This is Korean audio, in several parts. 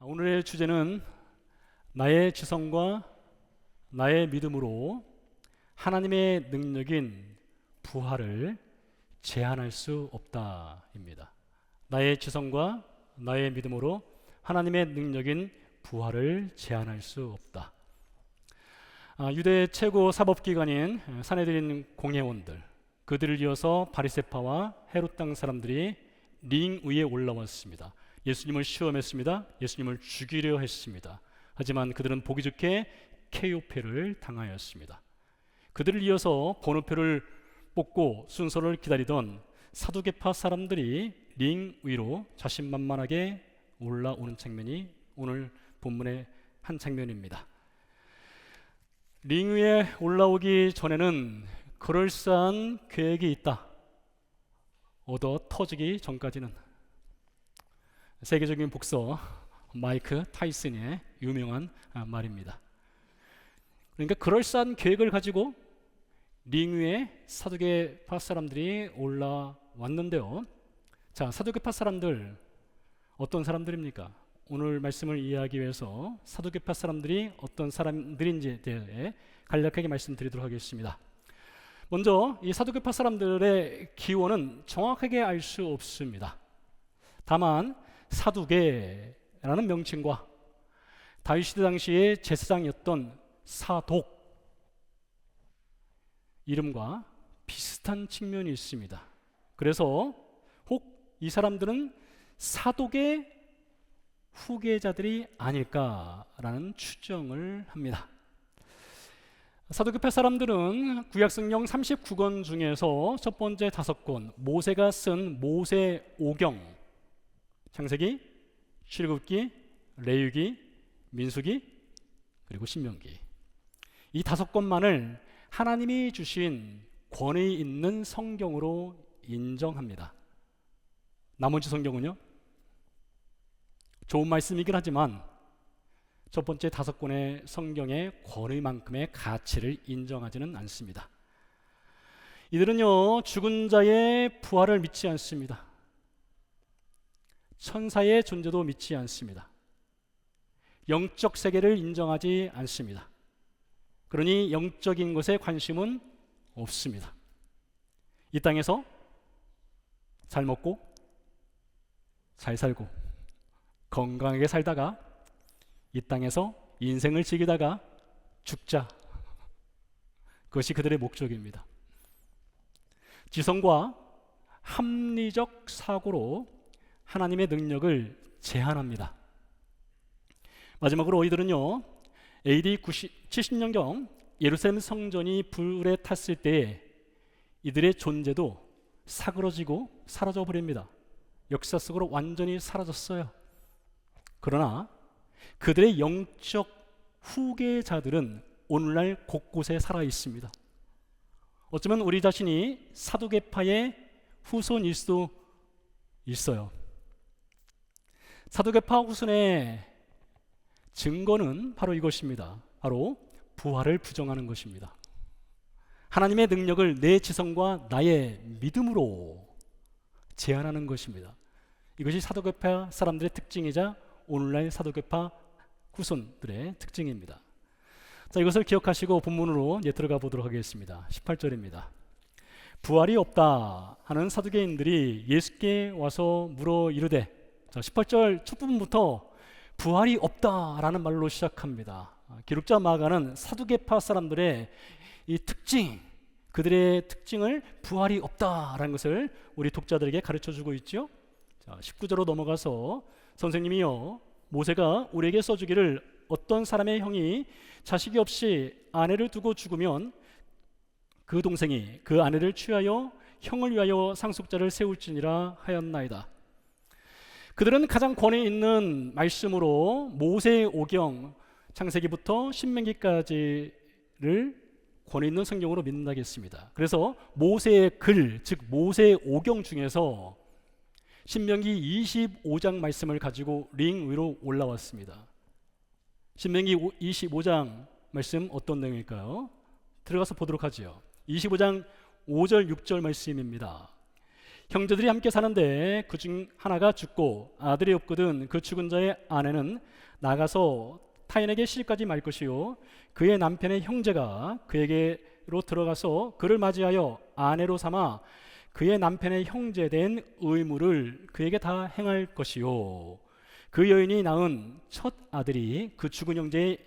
오늘의 주제는 나의 지성과 나의 믿음으로 하나님의 능력인 부활을 제한할 수 없다입니다. 나의 지성과 나의 믿음으로 하나님의 능력인 부활을 제한할 수 없다. 유대 최고 사법기관인 산헤드린 공회원들, 그들을 이어서 바리새파와 헤롯 당 사람들이 링 위에 올라왔습니다. 예수님을 시험했습니다. 예수님을 죽이려 했습니다. 하지만 그들은 보기 좋게 KO패를 당하였습니다. 그들을 이어서 번호표를 뽑고 순서를 기다리던 사두개파 사람들이 링 위로 자신만만하게 올라오는 장면이 오늘 본문의 한 장면입니다. 링 위에 올라오기 전에는 그럴싸한 계획이 있다. 얻어 터지기 전까지는. 세계적인 복서 마이크 타이슨의 유명한 말입니다. 그러니까 그럴싸한 계획을 가지고 링 위에 사두개파 사람들이 올라왔는데요. 자, 사두개파 사람들 어떤 사람들입니까? 오늘 말씀을 이해하기 위해서 사두개파 사람들이 어떤 사람들인지에 대해 간략하게 말씀드리도록 하겠습니다. 먼저 이 사두개파 사람들의 기원은 정확하게 알 수 없습니다. 다만 사두개라는 명칭과 다윗 시대 당시의 제사장이었던 사독 이름과 비슷한 측면이 있습니다. 그래서 혹 이 사람들은 사독의 후계자들이 아닐까라는 추정을 합니다. 사두개파 사람들은 구약성경 39권 중에서 첫 번째 5권, 모세가 쓴 모세오경, 창세기, 출애굽기, 레위기, 민수기, 그리고 신명기, 이 5권만을 하나님이 주신 권위 있는 성경으로 인정합니다. 나머지 성경은요, 좋은 말씀이긴 하지만 첫 번째 5권의 성경의 권위만큼의 가치를 인정하지는 않습니다. 이들은요, 죽은 자의 부활을 믿지 않습니다. 천사의 존재도 믿지 않습니다. 영적 세계를 인정하지 않습니다. 그러니 영적인 것에 관심은 없습니다. 이 땅에서 잘 먹고 잘 살고 건강하게 살다가 이 땅에서 인생을 즐기다가 죽자. 그것이 그들의 목적입니다. 지성과 합리적 사고로 하나님의 능력을 제한합니다. 마지막으로 이들은요, AD 70년경 예루살렘 성전이 불에 탔을 때에 이들의 존재도 사그러지고 사라져 버립니다. 역사 속으로 완전히 사라졌어요. 그러나 그들의 영적 후계자들은 오늘날 곳곳에 살아 있습니다. 어쩌면 우리 자신이 사두개파의 후손일 수도 있어요. 사두개파 후손의 증거는 바로 이것입니다. 바로 부활을 부정하는 것입니다. 하나님의 능력을 내 지성과 나의 믿음으로 제한하는 것입니다. 이것이 사두개파 사람들의 특징이자 오늘날 사두개파 후손들의 특징입니다. 자, 이것을 기억하시고 본문으로 들어가 보도록 하겠습니다. 18절입니다. 부활이 없다 하는 사두개인들이 예수께 와서 물어 이르되, 자, 18절 첫 부분부터 부활이 없다라는 말로 시작합니다. 기록자 마가는 사두개파 사람들의 이 특징, 그들의 특징을 부활이 없다라는 것을 우리 독자들에게 가르쳐주고 있죠. 자, 19절로 넘어가서 선생님이요, 모세가 우리에게 써주기를 어떤 사람의 형이 자식이 없이 아내를 두고 죽으면 그 동생이 그 아내를 취하여 형을 위하여 상속자를 세울지니라 하였나이다. 그들은 가장 권위 있는 말씀으로 모세오경, 창세기부터 신명기까지를 권위 있는 성경으로 믿는다겠습니다. 그래서 모세의 글, 즉 모세오경 중에서 신명기 25장 말씀을 가지고 링 위로 올라왔습니다. 신명기 25장 말씀 어떤 내용일까요? 들어가서 보도록 하죠. 25장 5절 6절 말씀입니다. 형제들이 함께 사는데 그중 하나가 죽고 아들이 없거든 그 죽은 자의 아내는 나가서 타인에게 시집가지 말 것이요 그의 남편의 형제가 그에게로 들어가서 그를 맞이하여 아내로 삼아 그의 남편의 형제된 의무를 그에게 다 행할 것이요 그 여인이 낳은 첫 아들이 그 죽은 형제의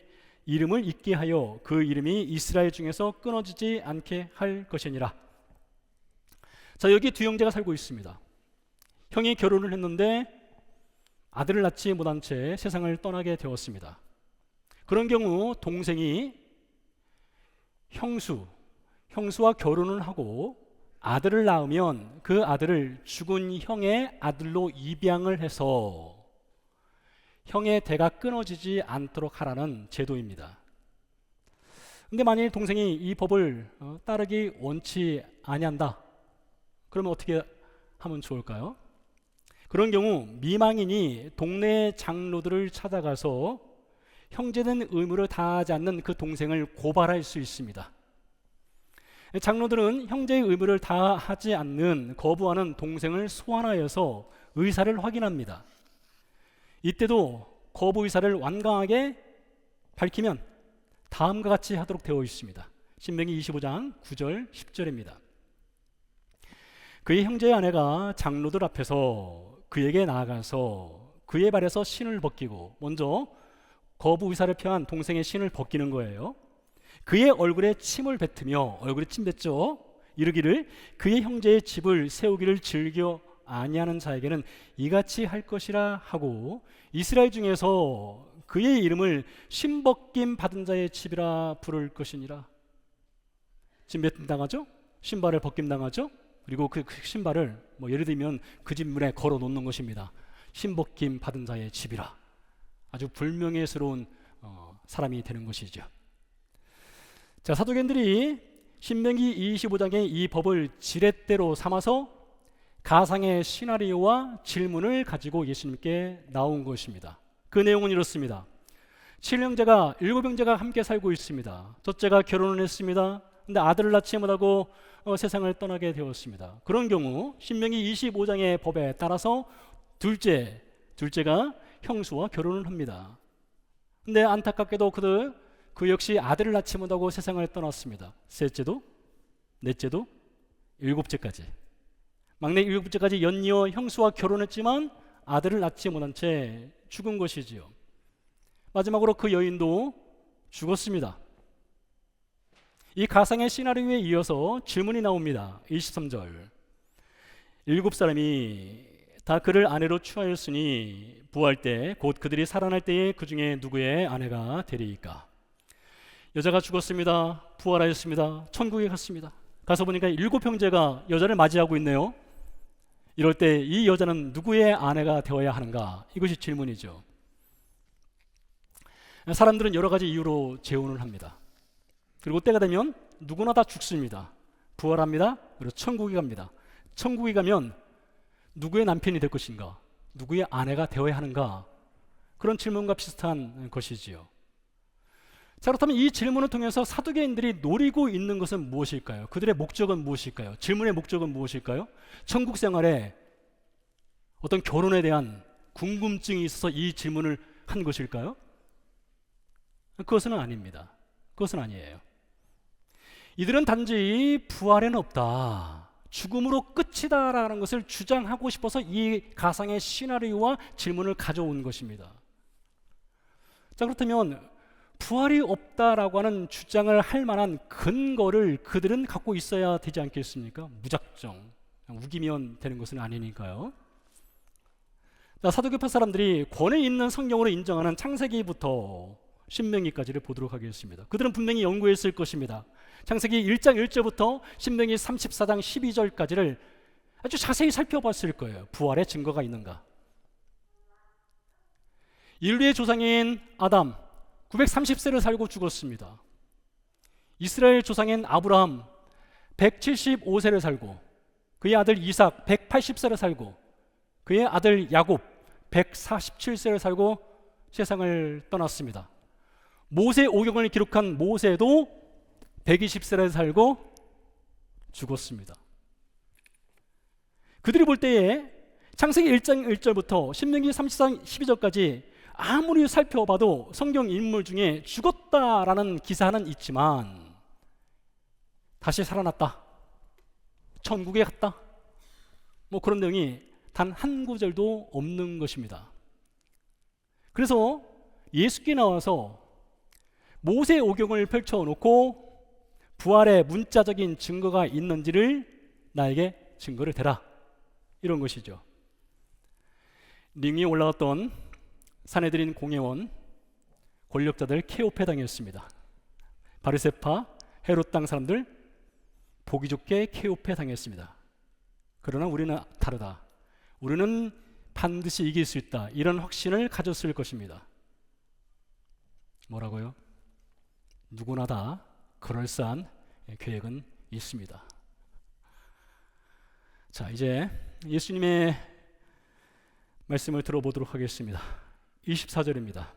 이름을 잊게 하여 그 이름이 이스라엘 중에서 끊어지지 않게 할 것이니라. 자, 여기 두 형제가 살고 있습니다. 형이 결혼을 했는데 아들을 낳지 못한 채 세상을 떠나게 되었습니다. 그런 경우 동생이 형수와 결혼을 하고 아들을 낳으면 그 아들을 죽은 형의 아들로 입양을 해서 형의 대가 끊어지지 않도록 하라는 제도입니다. 근데 만일 동생이 이 법을 따르기 원치 아니한다. 그러면 어떻게 하면 좋을까요? 그런 경우 미망인이 동네 장로들을 찾아가서 형제된 의무를 다하지 않는 그 동생을 고발할 수 있습니다. 장로들은 형제의 의무를 다하지 않는 거부하는 동생을 소환하여서 의사를 확인합니다. 이때도 거부 의사를 완강하게 밝히면 다음과 같이 하도록 되어 있습니다. 신명기 25장 9절 10절입니다. 그의 형제의 아내가 장로들 앞에서 그에게 나아가서 그의 발에서 신을 벗기고, 먼저 거부 의사를 표한 동생의 신을 벗기는 거예요. 그의 얼굴에 침을 뱉으며, 얼굴에 침 뱉죠. 이르기를 그의 형제의 집을 세우기를 즐겨 아니하는 자에게는 이같이 할 것이라 하고 이스라엘 중에서 그의 이름을 신벗김 받은 자의 집이라 부를 것이니라. 침 뱉음 당하죠? 신발을 벗김 당하죠? 그리고 그 신발을 예를 들면 그 집 문에 걸어 놓는 것입니다. 신벗김 받은 자의 집이라. 아주 불명예스러운 사람이 되는 것이죠. 자, 사도견들이 신명기 25장의 이 법을 지렛대로 삼아서 가상의 시나리오와 질문을 가지고 예수님께 나온 것입니다. 그 내용은 이렇습니다. 7형제가 7형제가 함께 살고 있습니다. 첫째가 결혼을 했습니다. 근데 아들을 낳지 못하고 세상을 떠나게 되었습니다. 그런 경우 신명기 25장의 법에 따라서 둘째가 형수와 결혼을 합니다. 근데 안타깝게도 그 역시 아들을 낳지 못하고 세상을 떠났습니다. 셋째도, 넷째도, 일곱째까지. 막내 일곱째까지 연이어 형수와 결혼했지만 아들을 낳지 못한 채 죽은 것이지요. 마지막으로 그 여인도 죽었습니다. 이 가상의 시나리오에 이어서 질문이 나옵니다. 23절. 7사람이 다 그를 아내로 취하였으니 부활 때 곧 그들이 살아날 때에 그 중에 누구의 아내가 되리이까? 여자가 죽었습니다. 부활하였습니다. 천국에 갔습니다. 가서 보니까 7형제가 여자를 맞이하고 있네요. 이럴 때 이 여자는 누구의 아내가 되어야 하는가? 이것이 질문이죠. 사람들은 여러 가지 이유로 재혼을 합니다. 그리고 때가 되면 누구나 다 죽습니다. 부활합니다. 그리고 천국에 갑니다. 천국에 가면 누구의 남편이 될 것인가? 누구의 아내가 되어야 하는가? 그런 질문과 비슷한 것이지요. 자, 그렇다면 이 질문을 통해서 사두개인들이 노리고 있는 것은 무엇일까요? 그들의 목적은 무엇일까요? 질문의 목적은 무엇일까요? 천국 생활에 어떤 결혼에 대한 궁금증이 있어서 이 질문을 한 것일까요? 그것은 아닙니다. 그것은 아니에요. 이들은 단지 부활에는 없다, 죽음으로 끝이다라는 것을 주장하고 싶어서 이 가상의 시나리오와 질문을 가져온 것입니다. 자, 그렇다면 부활이 없다라고 하는 주장을 할 만한 근거를 그들은 갖고 있어야 되지 않겠습니까? 무작정 우기면 되는 것은 아니니까요. 자, 사도교파 사람들이 권위 있는 성경으로 인정하는 창세기부터 신명기까지를 보도록 하겠습니다. 그들은 분명히 연구했을 것입니다. 창세기 1장 1절부터 신명기 34장 12절까지를 아주 자세히 살펴봤을 거예요. 부활의 증거가 있는가? 인류의 조상인 아담 930세를 살고 죽었습니다. 이스라엘 조상인 아브라함 175세를 살고, 그의 아들 이삭 180세를 살고, 그의 아들 야곱 147세를 살고 세상을 떠났습니다. 모세 오경을 기록한 모세도 120세를 살고 죽었습니다. 그들이 볼 때에 창세기 1장 1절부터 신명기 30장 12절까지 아무리 살펴봐도 성경 인물 중에 죽었다라는 기사는 있지만 다시 살아났다, 천국에 갔다, 뭐 그런 내용이 단 한 구절도 없는 것입니다. 그래서 예수께 나와서 모세 오경을 펼쳐놓고 부활의 문자적인 증거가 있는지를 나에게 증거를 대라, 이런 것이죠. 링 위에 올라갔던 산헤드린 공회원 권력자들 케오페 당했습니다. 바리새파 헤롯 당 사람들 보기 좋게 케오페 당했습니다. 그러나 우리는 다르다. 우리는 반드시 이길 수 있다, 이런 확신을 가졌을 것입니다. 뭐라고요? 누구나 다 그럴싸한 계획은 있습니다. 자, 이제 예수님의 말씀을 들어보도록 하겠습니다. 24절입니다.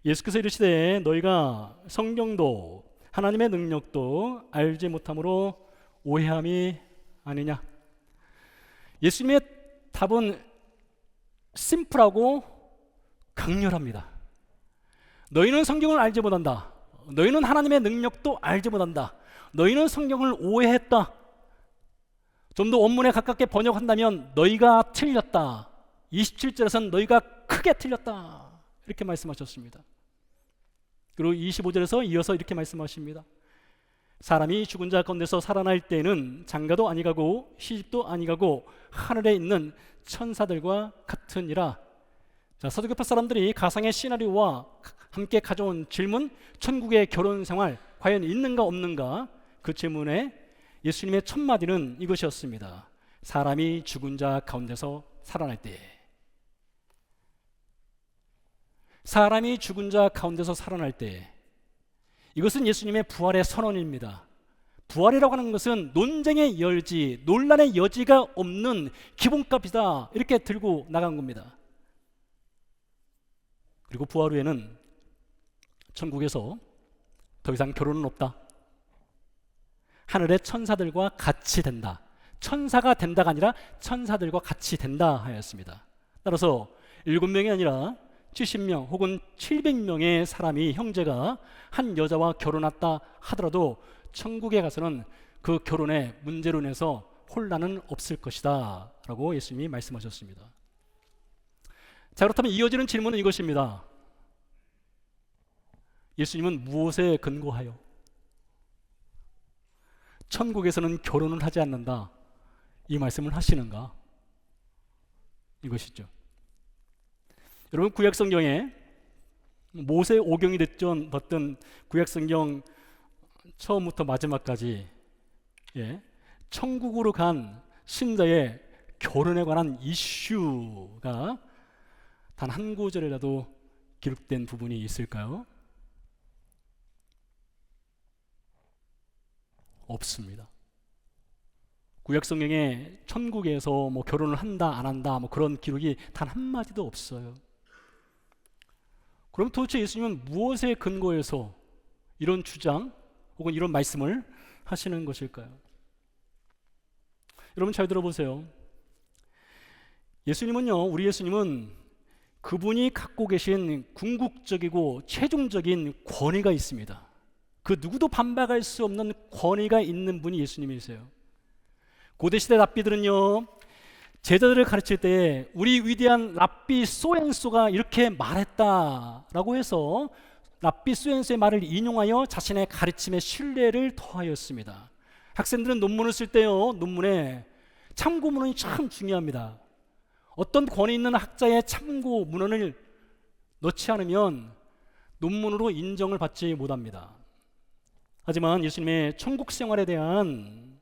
예수께서 이르시되 너희가 성경도 하나님의 능력도 알지 못함으로 오해함이 아니냐. 예수님의 답은 심플하고 강렬합니다. 너희는 성경을 알지 못한다. 너희는 하나님의 능력도 알지 못한다. 너희는 성경을 오해했다. 좀 더 원문에 가깝게 번역한다면 너희가 틀렸다. 27절에서는 너희가 크게 틀렸다, 이렇게 말씀하셨습니다. 그리고 25절에서 이어서 이렇게 말씀하십니다. 사람이 죽은 자 가운데서 살아날 때에는 장가도 아니가고 시집도 아니가고 하늘에 있는 천사들과 같으니라. 자, 서두교파 사람들이 가상의 시나리오와 함께 가져온 질문, 천국의 결혼 생활 과연 있는가 없는가, 그 질문에 예수님의 첫 마디는 이것이었습니다. 사람이 죽은 자 가운데서 살아날 때. 사람이 죽은 자 가운데서 살아날 때. 이것은 예수님의 부활의 선언입니다. 부활이라고 하는 것은 논쟁의 여지, 논란의 여지가 없는 기본값이다, 이렇게 들고 나간 겁니다. 그리고 부활 후에는 천국에서 더 이상 결혼은 없다. 하늘의 천사들과 같이 된다. 천사가 된다가 아니라 천사들과 같이 된다 하였습니다. 따라서 7명이 아니라 70명 혹은 700명의 사람이, 형제가 한 여자와 결혼했다 하더라도 천국에 가서는 그 결혼의 문제로 인해서 혼란은 없을 것이다 라고 예수님이 말씀하셨습니다. 자, 그렇다면 이어지는 질문은 이것입니다. 예수님은 무엇에 근거하여 천국에서는 결혼을 하지 않는다, 이 말씀을 하시는가? 이것이죠. 여러분, 구약성경에 모세 오경이 됐던 구약성경 처음부터 마지막까지 천국으로 간 신자의 결혼에 관한 이슈가 단 한 구절이라도 기록된 부분이 있을까요? 없습니다. 구약성경에 천국에서 뭐 결혼을 한다 안 한다 뭐 그런 기록이 단 한마디도 없어요. 그럼 도대체 예수님은 무엇에 근거해서 이런 주장 혹은 이런 말씀을 하시는 것일까요? 여러분 잘 들어보세요. 우리 예수님은 그분이 갖고 계신 궁극적이고 최종적인 권위가 있습니다. 그 누구도 반박할 수 없는 권위가 있는 분이 예수님이세요. 고대시대 랍비들은요, 제자들을 가르칠 때 우리 위대한 랍비 소엔소가 이렇게 말했다라고 해서 랍비 소엔소의 말을 인용하여 자신의 가르침에 신뢰를 더하였습니다. 학생들은 논문을 쓸 때요, 논문에 참고 문헌이 참 중요합니다. 어떤 권위 있는 학자의 참고 문헌을 넣지 않으면 논문으로 인정을 받지 못합니다. 하지만 예수님의 천국 생활에 대한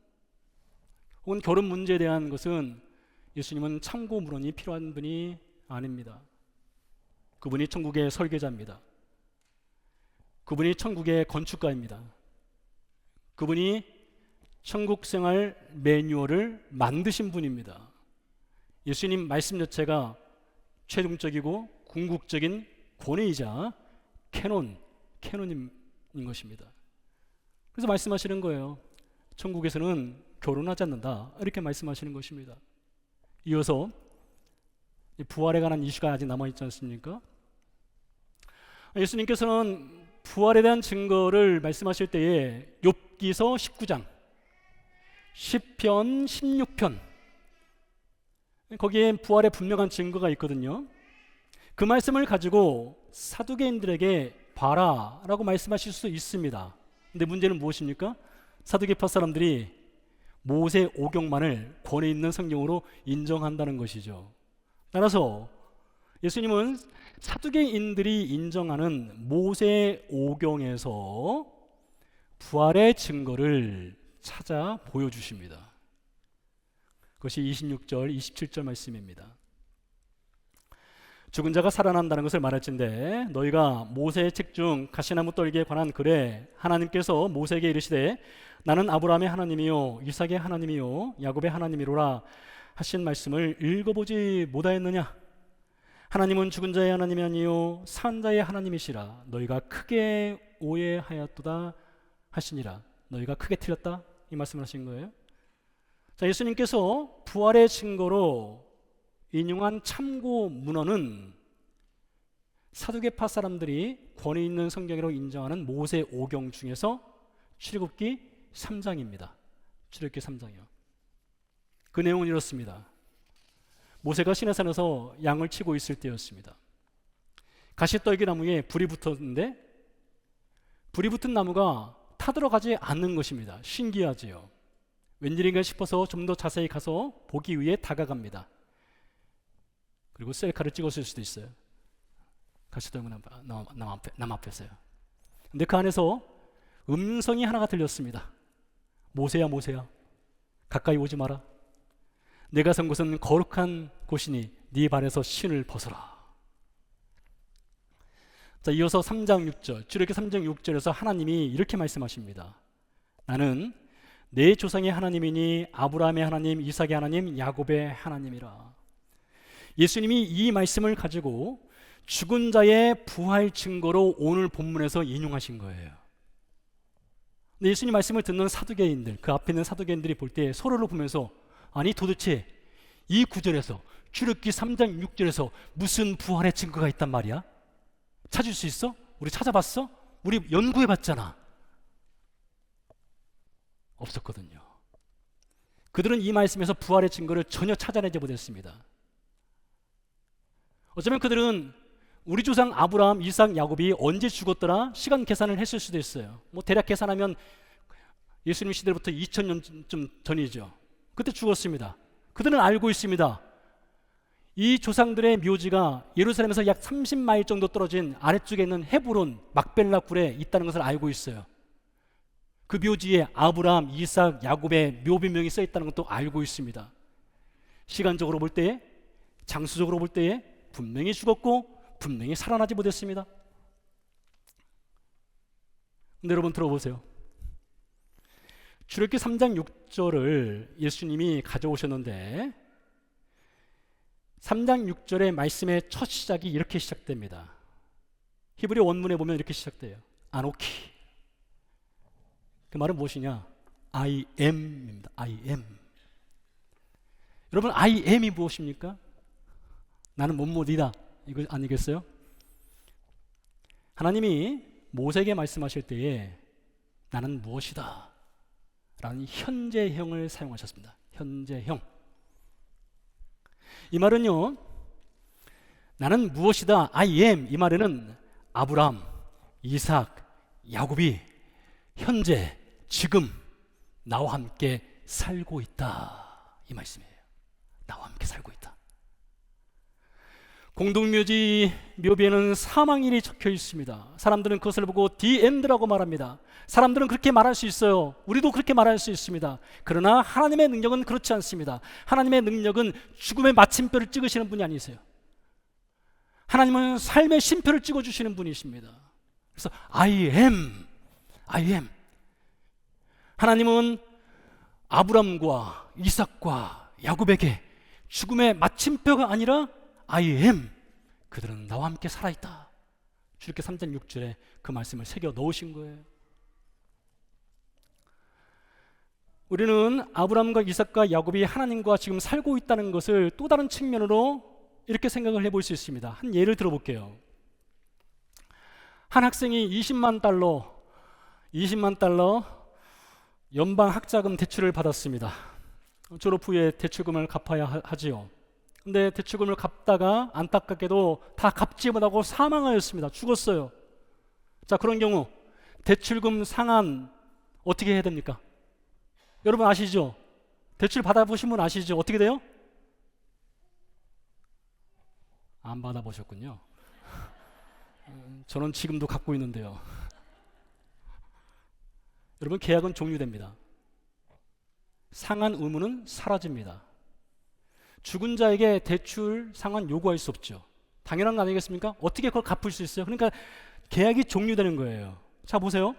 혹은 결혼 문제에 대한 것은 예수님은 참고 문헌이 필요한 분이 아닙니다. 그분이 천국의 설계자입니다. 그분이 천국의 건축가입니다. 그분이 천국 생활 매뉴얼을 만드신 분입니다. 예수님 말씀 자체가 최종적이고 궁극적인 권위이자 캐논인 것입니다. 그래서 말씀하시는 거예요. 천국에서는 결혼하지 않는다, 이렇게 말씀하시는 것입니다. 이어서 부활에 관한 이슈가 아직 남아있지 않습니까? 예수님께서는 부활에 대한 증거를 말씀하실 때에 욥기서 19장, 시편 16편, 거기에 부활의 분명한 증거가 있거든요. 그 말씀을 가지고 사두개인들에게 봐라 라고 말씀하실 수 있습니다. 근데 문제는 무엇입니까? 사두개파 사람들이 모세 오경만을 권위 있는 성경으로 인정한다는 것이죠. 따라서 예수님은 사두개인들이 인정하는 모세 오경에서 부활의 증거를 찾아 보여주십니다. 그것이 26절, 27절 말씀입니다. 죽은 자가 살아난다는 것을 말할진대 너희가 모세의 책 중 가시나무 떨기에 관한 글에 하나님께서 모세에게 이르시되 나는 아브라함의 하나님이요 이삭의 하나님이요 야곱의 하나님이로라 하신 말씀을 읽어보지 못하였느냐? 하나님은 죽은 자의 하나님이 아니요 산 자의 하나님이시라 너희가 크게 오해하였도다 하시니라. 너희가 크게 틀렸다 이 말씀을 하신 거예요. 자, 예수님께서 부활의 증거로 인용한 참고 문헌은 사두개파 사람들이 권위 있는 성경으로 인정하는 모세 오경 중에서 출애굽기 3장입니다. 출애굽기 3장이요. 그 내용은 이렇습니다. 모세가 시내산에서 양을 치고 있을 때였습니다. 가시떨기 나무에 불이 붙었는데 불이 붙은 나무가 타들어가지 않는 것입니다. 신기하지요. 웬일인가 싶어서 좀 더 자세히 가서 보기 위해 다가갑니다. 그리고 셀카를 찍었을 수도 있어요. 가시떨기 나무 앞에서요. 근데 그 안에서 음성이 하나가 들렸습니다. 모세야 모세야 가까이 오지 마라. 내가 선 곳은 거룩한 곳이니 네 발에서 신을 벗어라. 자, 이어서 3장 6절 출애굽기 3장 6절에서 하나님이 이렇게 말씀하십니다. 나는 내 조상의 하나님이니 아브라함의 하나님, 이삭의 하나님, 야곱의 하나님이라. 예수님이 이 말씀을 가지고 죽은 자의 부활 증거로 오늘 본문에서 인용하신 거예요. 근데 예수님 말씀을 듣는 사두개인들, 그 앞에 있는 사두개인들이 볼 때 서로를 보면서 아니 도대체 이 구절에서 출애굽기 3장 6절에서 무슨 부활의 증거가 있단 말이야? 찾을 수 있어? 우리 찾아봤어? 우리 연구해봤잖아. 없었거든요. 그들은 이 말씀에서 부활의 증거를 전혀 찾아내지 못했습니다. 어쩌면 그들은 우리 조상 아브라함, 이삭, 야곱이 언제 죽었더라? 시간 계산을 했을 수도 있어요. 뭐 대략 계산하면 예수님 시대로부터 2000년쯤 전이죠. 그때 죽었습니다. 그들은 알고 있습니다. 이 조상들의 묘지가 예루살렘에서 약 30마일 정도 떨어진 아래쪽에 있는 헤브론 막벨라 굴에 있다는 것을 알고 있어요. 그 묘지에 아브라함, 이삭, 야곱의 묘비명이 써 있다는 것도 알고 있습니다. 시간적으로 볼 때에, 장수적으로 볼 때에 분명히 죽었고 분명히 살아나지 못했습니다. 근데 여러분 들어보세요. 출애굽기 3장 6절을 예수님이 가져오셨는데 3장 6절의 말씀의 첫 시작이 이렇게 시작됩니다. 히브리 원문에 보면 이렇게 시작돼요. 아노키. 그 말은 무엇이냐? I am입니다. I am. 여러분 I am이 무엇입니까? 나는 뭐뭐이다 이거 아니겠어요? 하나님이 모세에게 말씀하실 때에 나는 무엇이다 라는 현재형을 사용하셨습니다. 현재형. 이 말은요, 나는 무엇이다 I am 이 말에는 아브라함, 이삭, 야곱이 현재 지금 나와 함께 살고 있다 이 말씀이에요. 나와 함께 살고 있다. 공동묘지 묘비에는 사망일이 적혀 있습니다. 사람들은 그것을 보고 The End라고 말합니다. 사람들은 그렇게 말할 수 있어요. 우리도 그렇게 말할 수 있습니다. 그러나 하나님의 능력은 그렇지 않습니다. 하나님의 능력은 죽음의 마침표를 찍으시는 분이 아니세요. 하나님은 삶의 쉼표를 찍어주시는 분이십니다. 그래서 I am, I am. 하나님은 아브람과 이삭과 야곱에게 죽음의 마침표가 아니라 I am. 그들은 나와 함께 살아있다. 출애굽기 3장 6절에 그 말씀을 새겨 넣으신 거예요. 우리는 아브라함과 이삭과 야곱이 하나님과 지금 살고 있다는 것을 또 다른 측면으로 이렇게 생각을 해볼 수 있습니다. 한 예를 들어볼게요. 한 학생이 20만 달러 연방 학자금 대출을 받았습니다. 졸업 후에 대출금을 갚아야 하지요. 근데 대출금을 갚다가 안타깝게도 다 갚지 못하고 사망하였습니다. 죽었어요. 자, 그런 경우 대출금 상환 어떻게 해야 됩니까? 여러분 아시죠? 대출 받아보신 분 아시죠? 어떻게 돼요? 안 받아보셨군요. 저는 지금도 갖고 있는데요. 여러분, 계약은 종료됩니다. 상환 의무는 사라집니다. 죽은 자에게 대출 상환 요구할 수 없죠. 당연한 거 아니겠습니까? 어떻게 그걸 갚을 수 있어요? 그러니까 계약이 종료되는 거예요. 자, 보세요.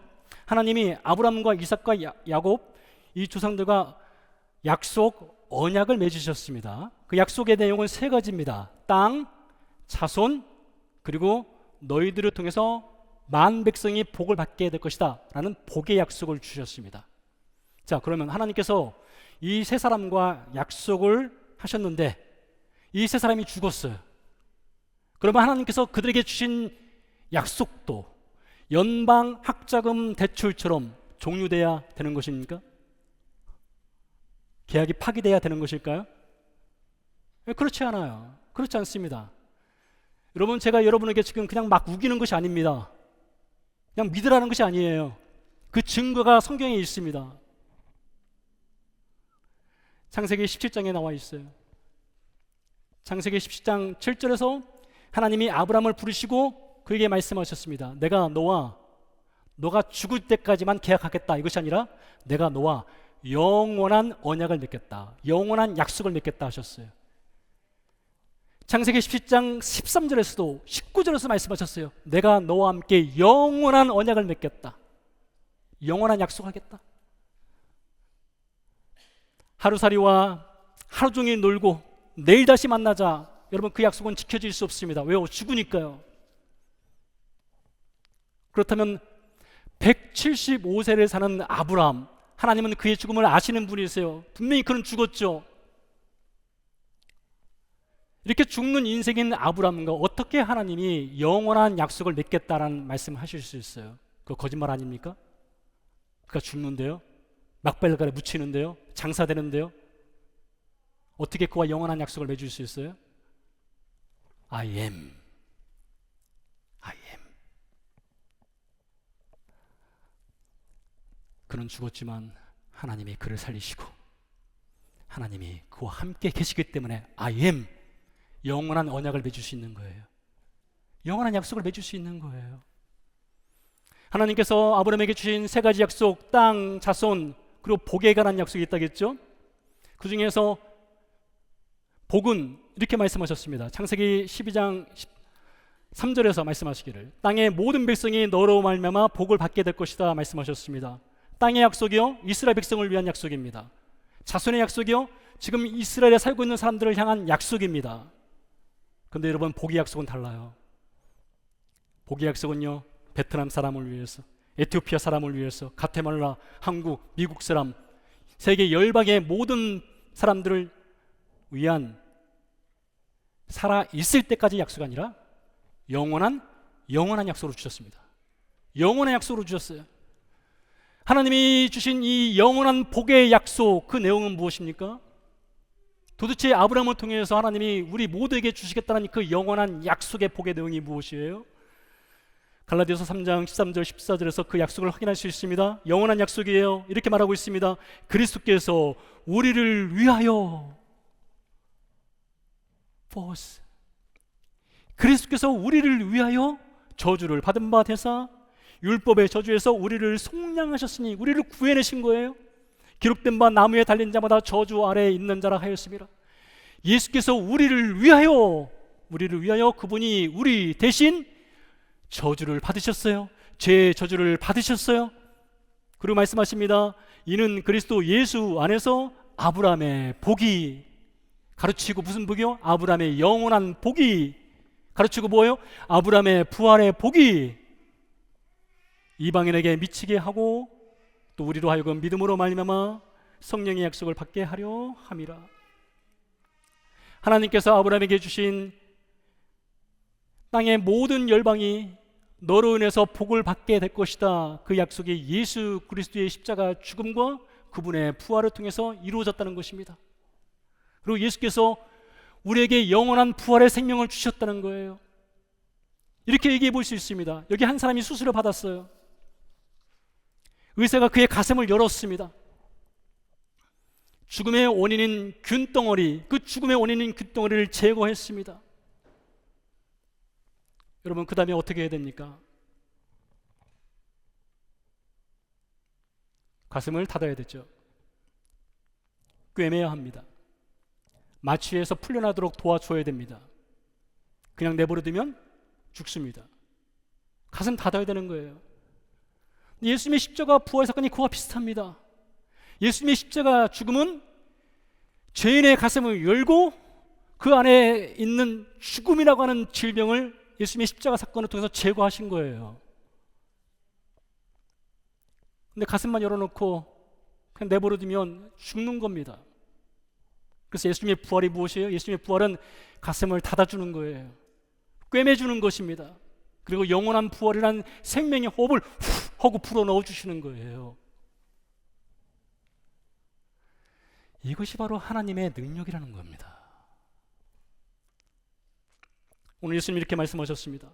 하나님이 아브라함과 이삭과 야곱 이 조상들과 약속, 언약을 맺으셨습니다. 그 약속의 내용은 세 가지입니다. 땅, 자손, 그리고 너희들을 통해서 만 백성이 복을 받게 될 것이다 라는 복의 약속을 주셨습니다. 자, 그러면 하나님께서 이 세 사람과 약속을 하셨는데 이 세 사람이 죽었어요. 그러면 하나님께서 그들에게 주신 약속도 연방 학자금 대출처럼 종료돼야 되는 것입니까? 계약이 파기돼야 되는 것일까요? 그렇지 않아요. 그렇지 않습니다. 여러분, 제가 여러분에게 지금 그냥 막 우기는 것이 아닙니다. 그냥 믿으라는 것이 아니에요. 그 증거가 성경에 있습니다. 창세기 17장에 나와 있어요. 창세기 17장 7절에서 하나님이 아브라함을 부르시고 그에게 말씀하셨습니다. 내가 너가 죽을 때까지만 계약하겠다, 이것이 아니라 내가 너와 영원한 언약을 맺겠다, 영원한 약속을 맺겠다 하셨어요. 창세기 17장 13절에서도 19절에서 말씀하셨어요. 내가 너와 함께 영원한 언약을 맺겠다, 영원한 약속하겠다. 하루살이와 하루 종일 놀고 내일 다시 만나자, 여러분, 그 약속은 지켜질 수 없습니다. 왜요? 죽으니까요. 그렇다면 175세를 사는 아브라함, 하나님은 그의 죽음을 아시는 분이세요. 분명히 그는 죽었죠. 이렇게 죽는 인생인 아브라함과 어떻게 하나님이 영원한 약속을 맺겠다라는 말씀을 하실 수 있어요? 그거 거짓말 아닙니까? 그가 죽는데요, 막벨가에 묻히는데요, 장사되는데요, 어떻게 그와 영원한 약속을 맺을 수 있어요? I am. 그는 죽었지만 하나님이 그를 살리시고 하나님이 그와 함께 계시기 때문에 I am, 영원한 언약을 맺을 수 있는 거예요. 영원한 약속을 맺을 수 있는 거예요. 하나님께서 아브라함에게 주신 세 가지 약속, 땅, 자손, 그리고 복에 관한 약속이 있다겠죠. 그 중에서 복은 이렇게 말씀하셨습니다. 창세기 12장 3절에서 말씀하시기를 땅의 모든 백성이 너로 말미암아 복을 받게 될 것이다 말씀하셨습니다. 땅의 약속이요, 이스라엘 백성을 위한 약속입니다. 자손의 약속이요, 지금 이스라엘에 살고 있는 사람들을 향한 약속입니다. 그런데 여러분, 복의 약속은 달라요. 복의 약속은요, 베트남 사람을 위해서, 에티오피아 사람을 위해서, 가테말라, 한국, 미국 사람, 세계 열방의 모든 사람들을 위한 살아 있을 때까지 약속이 아니라 영원한 약속으로 주셨습니다. 영원한 약속으로 주셨어요. 하나님이 주신 이 영원한 복의 약속, 그 내용은 무엇입니까? 도대체 아브라함을 통해서 하나님이 우리 모두에게 주시겠다는 그 영원한 약속의 복의 내용이 무엇이에요? 갈라디아서 3장 13절 14절에서 그 약속을 확인할 수 있습니다. 영원한 약속이에요. 이렇게 말하고 있습니다. 그리스도께서 우리를 위하여, 그리스도께서 우리를 위하여 저주를 받은 바 되사 율법의 저주에서 우리를 속량하셨으니, 우리를 구해내신 거예요. 기록된 바 나무에 달린 자마다 저주 아래에 있는 자라 하였습니다. 예수께서 우리를 위하여 그분이 우리 대신 저주를 받으셨어요. 죄의 저주를 받으셨어요. 그리고 말씀하십니다. 이는 그리스도 예수 안에서 아브라함의 복이 가르치고, 무슨 복이요? 아브라함의 영원한 복이 가르치고, 뭐예요? 아브라함의 부활의 복이 이방인에게 미치게 하고, 또 우리로 하여금 믿음으로 말미암아 성령의 약속을 받게 하려 함이라. 하나님께서 아브라함에게 주신 땅의 모든 열방이 너로 인해서 복을 받게 될 것이다. 그 약속이 예수 그리스도의 십자가 죽음과 그분의 부활을 통해서 이루어졌다는 것입니다. 그리고 예수께서 우리에게 영원한 부활의 생명을 주셨다는 거예요. 이렇게 얘기해 볼 수 있습니다. 여기 한 사람이 수술을 받았어요. 의사가 그의 가슴을 열었습니다. 죽음의 원인인 균덩어리, 그 죽음의 원인인 균덩어리를 제거했습니다. 여러분, 그 다음에 어떻게 해야 됩니까? 가슴을 닫아야 되죠. 꿰매야 합니다. 마취해서 풀려나도록 도와줘야 됩니다. 그냥 내버려두면 죽습니다. 가슴 닫아야 되는 거예요. 예수님의 십자가 부활 사건이 그와 비슷합니다. 예수님의 십자가 죽음은 죄인의 가슴을 열고 그 안에 있는 죽음이라고 하는 질병을 예수님의 십자가 사건을 통해서 제거하신 거예요. 근데 가슴만 열어놓고 그냥 내버려두면 죽는 겁니다. 그래서 예수님의 부활이 무엇이에요? 예수님의 부활은 가슴을 닫아주는 거예요. 꿰매주는 것입니다. 그리고 영원한 부활이란 생명의 호흡을 후 하고 불어넣어주시는 거예요. 이것이 바로 하나님의 능력이라는 겁니다. 오늘 예수님 이렇게 말씀하셨습니다.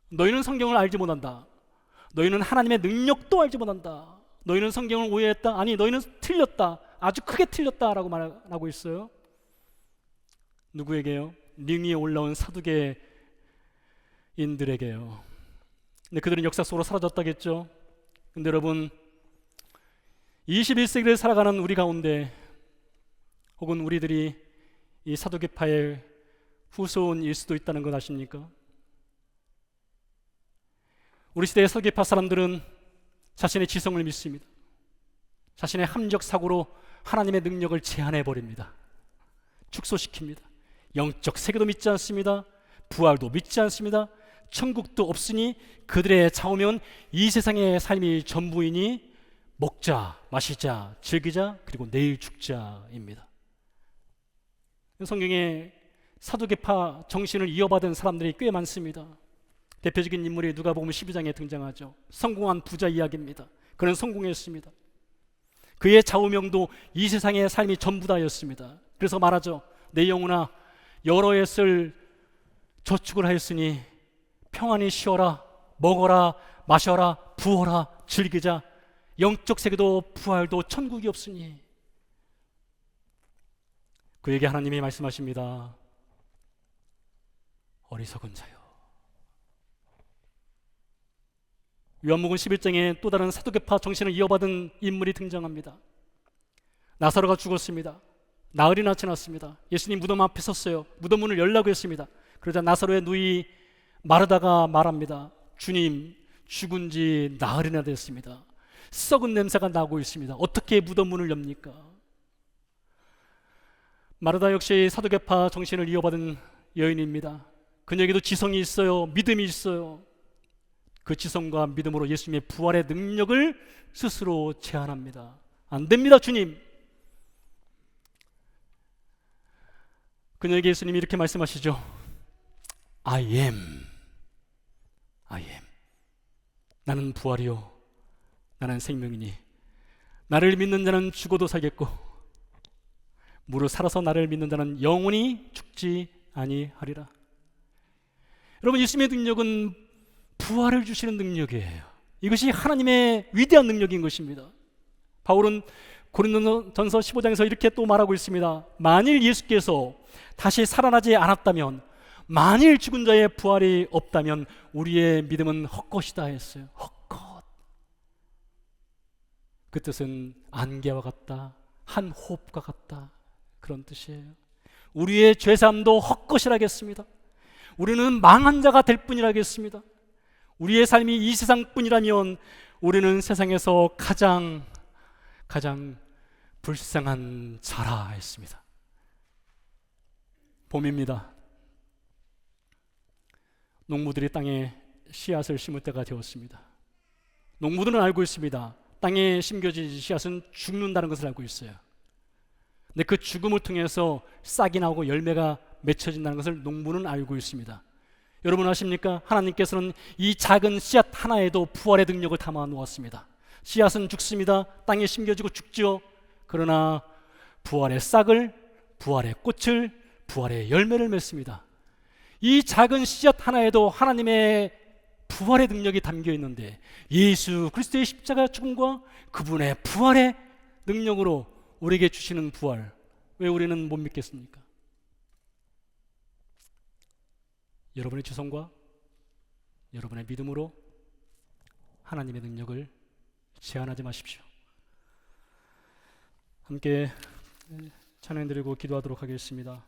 너희는 성경을 알지 못한다. 너희는 하나님의 능력도 알지 못한다. 너희는 성경을 오해했다. 아니, 너희는 틀렸다. 아주 크게 틀렸다라고 말하고 있어요. 누구에게요? 링 위에 올라온 사두개인들에게요. 근데 그들은 역사 속으로 사라졌다겠죠. 근데 여러분, 21세기를 살아가는 우리 가운데 혹은 우리들이 이 사두개파의 후손일 수도 있다는 것 아십니까? 우리 시대의 사두개파 사람들은 자신의 지성을 믿습니다. 자신의 함적 사고로 하나님의 능력을 제한해버립니다. 축소시킵니다. 영적 세계도 믿지 않습니다. 부활도 믿지 않습니다. 천국도 없으니 그들의 좌우면 이 세상의 삶이 전부이니 먹자, 마시자, 즐기자, 그리고 내일 죽자입니다. 성경에 사두개파 정신을 이어받은 사람들이 꽤 많습니다. 대표적인 인물이 누가복음 12장에 등장하죠. 성공한 부자 이야기입니다. 그는 성공했습니다. 그의 좌우명도 이 세상의 삶이 전부다였습니다. 그래서 말하죠. 내 영혼아, 여러 해을 저축을 하였으니 평안히 쉬어라, 먹어라, 마셔라, 부어라, 즐기자. 영적 세계도 부활도 천국이 없으니. 그에게 하나님이 말씀하십니다. 어리석은 자요. 요한복음 11장에 또 다른 사두개파 정신을 이어받은 인물이 등장합니다. 나사로가 죽었습니다. 나흘이나 지났습니다. 예수님 무덤 앞에 섰어요. 무덤 문을 열라고 했습니다. 그러자 나사로의 누이 마르다가 말합니다. 주님, 죽은 지 나흘이나 됐습니다. 썩은 냄새가 나고 있습니다. 어떻게 무덤 문을 엽니까? 마르다 역시 사두개파 정신을 이어받은 여인입니다. 그녀에게도 지성이 있어요. 믿음이 있어요. 그 지성과 믿음으로 예수님의 부활의 능력을 스스로 제안합니다. 안 됩니다, 주님. 그녀에게 예수님이 이렇게 말씀하시죠. I am. 나는 부활이요, 나는 생명이니 나를 믿는 자는 죽어도 살겠고 무릇 살아서 나를 믿는 자는 영원히 죽지 아니하리라. 여러분, 예수님의 능력은 부활을 주시는 능력이에요. 이것이 하나님의 위대한 능력인 것입니다. 바울은 고린도전서 15장에서 이렇게 또 말하고 있습니다. 만일 예수께서 다시 살아나지 않았다면, 만일 죽은 자의 부활이 없다면 우리의 믿음은 헛것이다 했어요. 헛것. 그 뜻은 안개와 같다, 한 호흡과 같다, 그런 뜻이에요. 우리의 죄사함도 헛것이라겠습니다. 우리는 망한 자가 될 뿐이라겠습니다. 우리의 삶이 이 세상뿐이라면 우리는 세상에서 가장 불쌍한 자라 했습니다. 봄입니다. 농부들이 땅에 씨앗을 심을 때가 되었습니다. 농부들은 알고 있습니다. 땅에 심겨진 씨앗은 죽는다는 것을 알고 있어요. 근데 그 죽음을 통해서 싹이 나오고 열매가 맺혀진다는 것을 농부는 알고 있습니다. 여러분 아십니까? 하나님께서는 이 작은 씨앗 하나에도 부활의 능력을 담아 놓았습니다. 씨앗은 죽습니다. 땅에 심겨지고 죽죠. 그러나 부활의 싹을, 부활의 꽃을, 부활의 열매를 맺습니다. 이 작은 씨앗 하나에도 하나님의 부활의 능력이 담겨 있는데, 예수 그리스도의 십자가 죽음과 그분의 부활의 능력으로 우리에게 주시는 부활, 왜 우리는 못 믿겠습니까? 여러분의 지성과 여러분의 믿음으로 하나님의 능력을 제한하지 마십시오. 함께 찬양 드리고 기도하도록 하겠습니다.